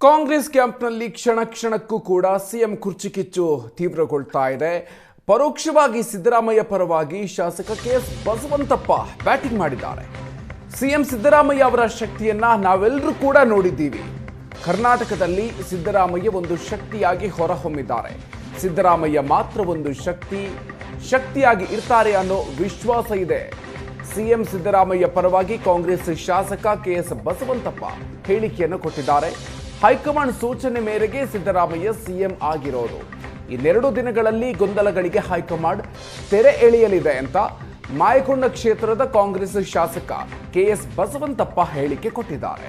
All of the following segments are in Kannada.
ಕಾಂಗ್ರೆಸ್ ಕ್ಯಾಂಪ್ನಲ್ಲಿ ಕ್ಷಣ ಕ್ಷಣಕ್ಕೂ ಕೂಡ ಸಿಎಂ ಕುರ್ಚಿ ಕಿಚ್ಚು ತೀವ್ರಗೊಳ್ತಾ ಇದೆ. ಪರೋಕ್ಷವಾಗಿ ಸಿದ್ದರಾಮಯ್ಯ ಪರವಾಗಿ ಶಾಸಕ ಕೆಎಸ್ ಬಸವಂತಪ್ಪ ಬ್ಯಾಟಿಂಗ್ ಮಾಡಿದ್ದಾರೆ. ಸಿಎಂ ಸಿದ್ದರಾಮಯ್ಯ ಅವರ ಶಕ್ತಿಯನ್ನ ನಾವೆಲ್ಲರೂ ಕೂಡ ನೋಡಿದ್ದೀವಿ. ಕರ್ನಾಟಕದಲ್ಲಿ ಸಿದ್ದರಾಮಯ್ಯ ಒಂದು ಶಕ್ತಿಯಾಗಿ ಹೊರಹೊಮ್ಮಿದ್ದಾರೆ. ಸಿದ್ದರಾಮಯ್ಯ ಮಾತ್ರ ಒಂದು ಶಕ್ತಿಯಾಗಿ ಇರ್ತಾರೆ ಅನ್ನೋ ವಿಶ್ವಾಸ ಇದೆ. ಸಿಎಂ ಸಿದ್ದರಾಮಯ್ಯ ಪರವಾಗಿ ಕಾಂಗ್ರೆಸ್ ಶಾಸಕ ಕೆಎಸ್ ಬಸವಂತಪ್ಪ ಹೇಳಿಕೆಯನ್ನು ಕೊಟ್ಟಿದ್ದಾರೆ. ಹೈಕಮಾಂಡ್ ಸೂಚನೆ ಮೇರೆಗೆ ಸಿದ್ದರಾಮಯ್ಯ ಸಿಎಂ ಆಗಿರೋದು. ಇನ್ನೆರಡು ದಿನಗಳಲ್ಲಿ ಗೊಂದಲಗಳಿಗೆ ಹೈಕಮಾಂಡ್ ತೆರೆ ಎಳೆಯಲಿದೆ ಅಂತ ಮಾಯಕೊಂಡ ಕ್ಷೇತ್ರದ ಕಾಂಗ್ರೆಸ್ ಶಾಸಕ ಕೆಎಸ್ ಬಸವಂತಪ್ಪ ಹೇಳಿಕೆ ಕೊಟ್ಟಿದ್ದಾರೆ.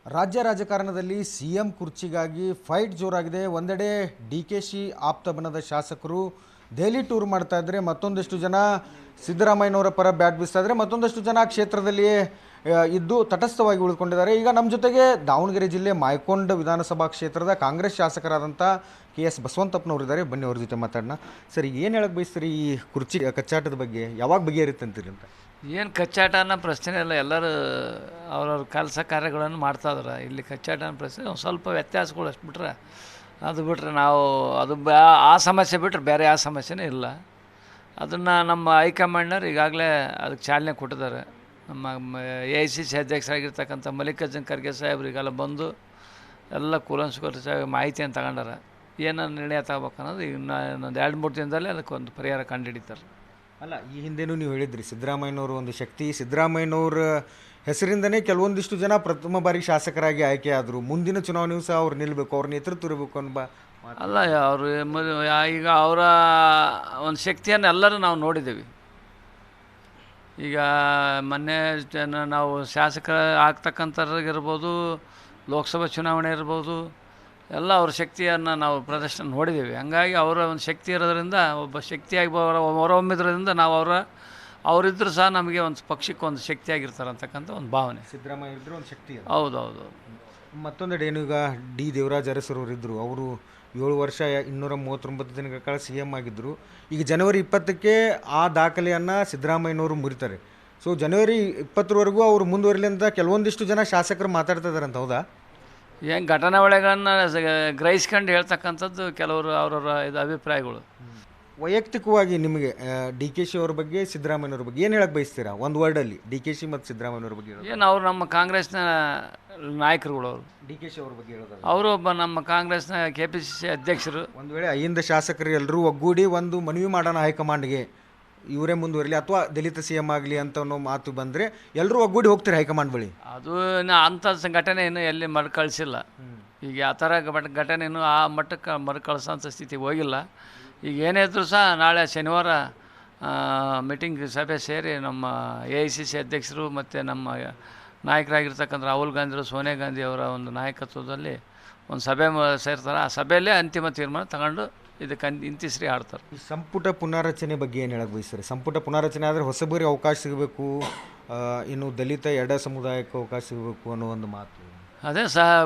ರಾಜ್ಯ ರಾಜಕಾರಣದಲ್ಲಿ ಸಿಎಂ ಕುರ್ಚಿಗಾಗಿ ಫೈಟ್ ಜೋರಾಗಿದೆ. ಒಂದೆಡೆ ಡಿಕೆಶಿ ಆಪ್ತ ಬಣದ ಶಾಸಕರು ದೆಹಲಿ ಟೂರ್ ಮಾಡ್ತಾ ಇದ್ದರೆ, ಮತ್ತೊಂದಷ್ಟು ಜನ ಸಿದ್ದರಾಮಯ್ಯನವರ ಪರ ಬ್ಯಾಟ್ ಬೀಸ್ತಾ ಇದ್ದಾರೆ. ಮತ್ತೊಂದಷ್ಟು ಜನ ಕ್ಷೇತ್ರದಲ್ಲಿಯೇ ಇದ್ದು ತಟಸ್ಥವಾಗಿ ಉಳಿದುಕೊಂಡಿದ್ದಾರೆ. ಈಗ ನಮ್ಮ ಜೊತೆಗೆ ದಾವಣಗೆರೆ ಜಿಲ್ಲೆ ಮಾಯಕೊಂಡ ವಿಧಾನಸಭಾ ಕ್ಷೇತ್ರದ ಕಾಂಗ್ರೆಸ್ ಶಾಸಕರಾದಂಥ ಕೆಎಸ್ ಬಸವಂತಪ್ಪನವರು ಇದ್ದಾರೆ. ಬನ್ನಿ ಅವ್ರ ಜೊತೆ ಮಾತಾಡೋಣ. ಸರ್, ಏನು ಹೇಳಕ್ಕೆ ಬಯಸ್ತೀರಿ ಈ ಕುರ್ಚಿ ಕಚ್ಚಾಟದ ಬಗ್ಗೆ? ಯಾವಾಗ ಬಗೆಹರಿಯುತ್ತೆ ಅಂತೀರಿ ಅಂತ? ಏನು ಕಚ್ಚಾಟ ಅನ್ನೋ ಪ್ರಶ್ನೆ ಇಲ್ಲ. ಎಲ್ಲರೂ ಅವ್ರವ್ರ ಕೆಲಸ ಕಾರ್ಯಗಳನ್ನು ಮಾಡ್ತಾಯಿದ್ದಾರೆ. ಇಲ್ಲಿ ಕಚ್ಚಾಟ ಅನ್ನೋ ಪ್ರಶ್ನೆ ಸ್ವಲ್ಪ ವ್ಯತ್ಯಾಸಗಳು ಅಷ್ಟು ಬಿಟ್ರೆ, ಅದು ಬಿಟ್ಟರೆ ನಾವು ಅದು ಆ ಸಮಸ್ಯೆ ಬಿಟ್ಟರೆ ಬೇರೆ ಯಾವ ಸಮಸ್ಯೆನೇ ಇಲ್ಲ. ಅದನ್ನು ನಮ್ಮ ಹೈಕಮಾಂಡ್ನವ್ರು ಈಗಾಗಲೇ ಅದಕ್ಕೆ ಚಾಲನೆ ಕೊಟ್ಟಿದ್ದಾರೆ. ನಮ್ಮ AICC ಅಧ್ಯಕ್ಷರಾಗಿರ್ತಕ್ಕಂಥ ಮಲ್ಲಿಕಾರ್ಜುನ ಖರ್ಗೆ ಸಾಹೇಬ್ರು ಈಗೆಲ್ಲ ಬಂದು ಎಲ್ಲ ಕೂಲಂಕುಷವಾಗಿ ಮಾಹಿತಿಯನ್ನು ತಗೊಂಡಾರ. ಏನೋ ನಿರ್ಣಯ ತಗೋಬೇಕು ಅನ್ನೋದು ಇನ್ನೊಂದು 2-3 ದಿನದಲ್ಲೇ ಅದಕ್ಕೊಂದು ಪರಿಹಾರ ಕಂಡುಹಿಡಿತಾರೆ. ಅಲ್ಲ, ಈ ಹಿಂದೆನೂ ನೀವು ಹೇಳಿದ್ರಿ ಸಿದ್ದರಾಮಯ್ಯನವರು ಒಂದು ಶಕ್ತಿ. ಸಿದ್ದರಾಮಯ್ಯನವರ ಹೆಸರಿಂದನೇ ಕೆಲವೊಂದಿಷ್ಟು ಜನ ಪ್ರಥಮ ಬಾರಿ ಶಾಸಕರಾಗಿ ಆಯ್ಕೆ ಆದರು. ಮುಂದಿನ ಚುನಾವಣೆಯೂ ಸಹ ಅವ್ರು ನಿಲ್ಲಬೇಕು, ಅವ್ರ ನೇತೃತ್ವ ಇರಬೇಕು ಅನ್ನೋ ಅಲ್ಲ, ಅವರು ಈಗ ಅವರ ಒಂದು ಶಕ್ತಿಯನ್ನು ಎಲ್ಲರೂ ನಾವು ನೋಡಿದ್ದೀವಿ. ಈಗ ಮೊನ್ನೆ ನಾವು ಶಾಸಕರ ಆಗ್ತಕ್ಕಂಥವ್ರಿಗಿರ್ಬೋದು, ಲೋಕಸಭಾ ಚುನಾವಣೆ ಇರ್ಬೋದು, ಎಲ್ಲ ಅವ್ರ ಶಕ್ತಿಯನ್ನು ನಾವು ಪ್ರದರ್ಶನ ನೋಡಿದ್ದೀವಿ. ಹಂಗಾಗಿ ಅವರ ಒಂದು ಶಕ್ತಿ ಇರೋದ್ರಿಂದ, ಒಬ್ಬ ಶಕ್ತಿಯಾಗಿ ಹೊರಹೊಮ್ಮಿದ್ರಿಂದ ನಾವು ಅವರಿದ್ದರೂ ಸಹ ನಮಗೆ ಒಂದು ಪಕ್ಷಕ್ಕೆ ಒಂದು ಶಕ್ತಿಯಾಗಿರ್ತಾರೆ ಅಂತಕ್ಕಂಥ ಒಂದು ಭಾವನೆ. ಸಿದ್ದರಾಮಯ್ಯ ಇದ್ದರೂ ಒಂದು ಶಕ್ತಿ. ಹೌದೌದು. ಮತ್ತೊಂದೆಡೆ ಏನು, ಈಗ ಡಿ ದೇವರಾಜ ಅರಸರವರು ಇದ್ದರು. ಅವರು 7 ವರ್ಷ 239 ದಿನಗಳ ಕಾಲ CM ಆಗಿದ್ದರು. ಈಗ ಜನವರಿ 20ಕ್ಕೆ ಆ ದಾಖಲೆಯನ್ನು ಸಿದ್ದರಾಮಯ್ಯನವರು ಮುರಿತಾರೆ. ಸೊ ಜನವರಿ 20ರವರೆಗೂ ಅವರು ಮುಂದುವರಿಲಿ ಅಂತ ಕೆಲವೊಂದಿಷ್ಟು ಜನ ಶಾಸಕರು ಮಾತಾಡ್ತಾ ಇದ್ದಾರೆ ಅಂತ. ಹೌದಾ? ಏನು ಘಟನಾವಳಿಗಳನ್ನು ಗ್ರಹಿಸ್ಕೊಂಡು ಹೇಳ್ತಕ್ಕಂಥದ್ದು ಕೆಲವರು ಅವರವರ ಇದು ಅಭಿಪ್ರಾಯಗಳು. ವೈಯಕ್ತಿಕವಾಗಿ ನಿಮಗೆ DKC ಅವ್ರ ಬಗ್ಗೆ, ಸಿದ್ದರಾಮಯ್ಯನವ್ರ ಬಗ್ಗೆ ಏನು ಹೇಳಕ್ಕೆ ಬಯಸ್ತೀರಾ ಒಂದು ವರ್ಡಲ್ಲಿ? DKC ಮತ್ತು ಸಿದ್ದರಾಮಯ್ಯನವ್ರ ಬಗ್ಗೆ ಏನು, ಅವರು ನಮ್ಮ ಕಾಂಗ್ರೆಸ್ನ ನಾಯಕರುಗಳು. ಅವರು DKC ಅವ್ರ ಬಗ್ಗೆ ಹೇಳೋದು, ಅವರು ಒಬ್ಬ ನಮ್ಮ ಕಾಂಗ್ರೆಸ್ನ KPCC ಅಧ್ಯಕ್ಷರು. ಒಂದು ವೇಳೆ 5 ಶಾಸಕರು ಎಲ್ಲರೂ ಒಗ್ಗೂಡಿ ಒಂದು ಮನವಿ ಮಾಡೋಣ ಹೈಕಮಾಂಡ್ಗೆ, ಇವರೇ ಮುಂದುವರಲಿ ಅಥವಾ ದಲಿತ CM ಆಗಲಿ ಅಂತ ಅನ್ನೋ ಮಾತು ಬಂದರೆ ಎಲ್ಲರೂ ಒಗ್ಗೂಡಿ ಹೋಗ್ತಾರೆ ಹೈಕಮಾಂಡ್ ಬಳಿ. ಅದು ಅಂಥ ಘಟನೆ ಇನ್ನೂ ಎಲ್ಲಿ ಮರುಕಳಿಸಿಲ್ಲ. ಈಗ ಆ ಥರ ಘಟನೆ ಇನ್ನೂ ಆ ಮಟ್ಟಕ್ಕೆ ಮರುಕಳಿಸೋಂಥ ಸ್ಥಿತಿಗೆ ಹೋಗಿಲ್ಲ. ಈಗ ಏನೇ ಇದ್ದರೂ ಸಹ ನಾಳೆ ಶನಿವಾರ ಮೀಟಿಂಗ್ ಸಭೆ ಸೇರಿ ನಮ್ಮ AICC ಅಧ್ಯಕ್ಷರು ಮತ್ತು ನಮ್ಮ ನಾಯಕರಾಗಿರ್ತಕ್ಕಂಥ ರಾಹುಲ್ ಗಾಂಧಿರು, ಸೋನಿಯಾ ಗಾಂಧಿ ಅವರ ಒಂದು ನಾಯಕತ್ವದಲ್ಲಿ ಒಂದು ಸಭೆ ಸೇರ್ತಾರೆ. ಆ ಸಭೆಯಲ್ಲೇ ಅಂತಿಮ ತೀರ್ಮಾನ ತಗೊಂಡು ಇದಕ್ಕೆ ಇಂತಿಸ್ರಿ ಆಡ್ತಾರೆ. ಈ ಸಂಪುಟ ಪುನಾರಚನೆ ಬಗ್ಗೆ ಏನು ಹೇಳಕ್ಕೆ ಬಯಸ್ತಾರೆ? ಸಂಪುಟ ಪುನಾರಚನೆ ಆದರೆ ಹೊಸಬರಿಗೆ ಅವಕಾಶ ಸಿಗಬೇಕು, ಇನ್ನು ದಲಿತ ಎಡ ಸಮುದಾಯಕ್ಕೆ ಅವಕಾಶ ಸಿಗಬೇಕು ಅನ್ನೋ ಒಂದು ಮಾತು. ಅದೇ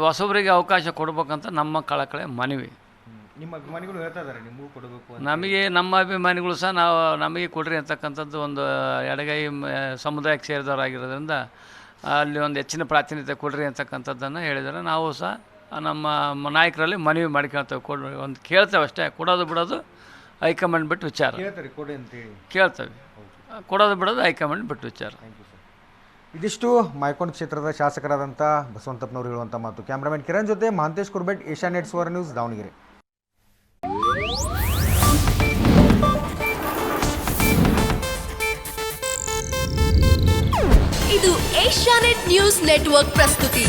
ಹೊಸಬರಿಗೆ ಅವಕಾಶ ಕೊಡ್ಬೇಕಂತ ನಮ್ಮ ಕಳಕಳೆ ಮನವಿ. ನಿಮ್ಮ ಅಭಿಮಾನಿಗಳು ಹೇಳ್ತಾ ಇದ್ದಾರೆ ನಿಮಗೂ ಕೊಡಬೇಕು. ನಮ್ಮ ಅಭಿಮಾನಿಗಳು ಸಹ ನಮಗೆ ಕೊಡ್ರಿ ಅಂತಕ್ಕಂಥದ್ದು ಒಂದು ಎಡಗೈ ಸಮುದಾಯಕ್ಕೆ ಸೇರಿದವರಾಗಿರೋದ್ರಿಂದ ಅಲ್ಲಿ ಒಂದು ಹೆಚ್ಚಿನ ಪ್ರಾತಿನಿಧ್ಯ ಕೊಡ್ರಿ ಅಂತಕ್ಕಂಥದ್ದನ್ನು ಹೇಳಿದ್ದಾರೆ. ನಾವು ಸಹ ನಮ್ಮ ನಾಯಕರಲ್ಲಿ ಮನವಿ ಮಾಡ್ಕೊಳ್ತೇವೆ, ಒಂದು ಕೇಳ್ತೇವೆ ಅಷ್ಟೇ. ಕೊಡೋದು ಬಿಡೋದು ಹೈಕಮಾಂಡ್ ಬಿಟ್ಟು ವಿಚಾರ. ಕೊಡಿ ಅಂತೇಳಿ ಕೇಳ್ತೇವೆ. ಕೊಡೋದು ಬಿಡೋದು ಹೈಕಮಾಂಡ್ ಬಿಟ್ಟು ವಿಚಾರ. ಇದಿಷ್ಟು ಮಾಯಕೊಂಡ ಕ್ಷೇತ್ರದ ಶಾಸಕರಾದಂಥ ಬಸವಂತಪ್ಪನವರು ಹೇಳುವಂಥ ಮಾತು. ಕ್ಯಾಮ್ರಾಮನ್ ಕಿರಣ್ ಜೊತೆ ಮಹಾಂತೇಶ್ ಕುರ್ಬೆಟ್, ಏಷ್ಯಾನೆಟ್ ಸುವರ್ಣ ನ್ಯೂಸ್, ದಾವಣಗೆರೆ. ಇದು ಏಷ್ಯಾನೆಟ್ ನ್ಯೂಸ್ ನೆಟ್ವರ್ಕ್ ಪ್ರಸ್ತುತಿ.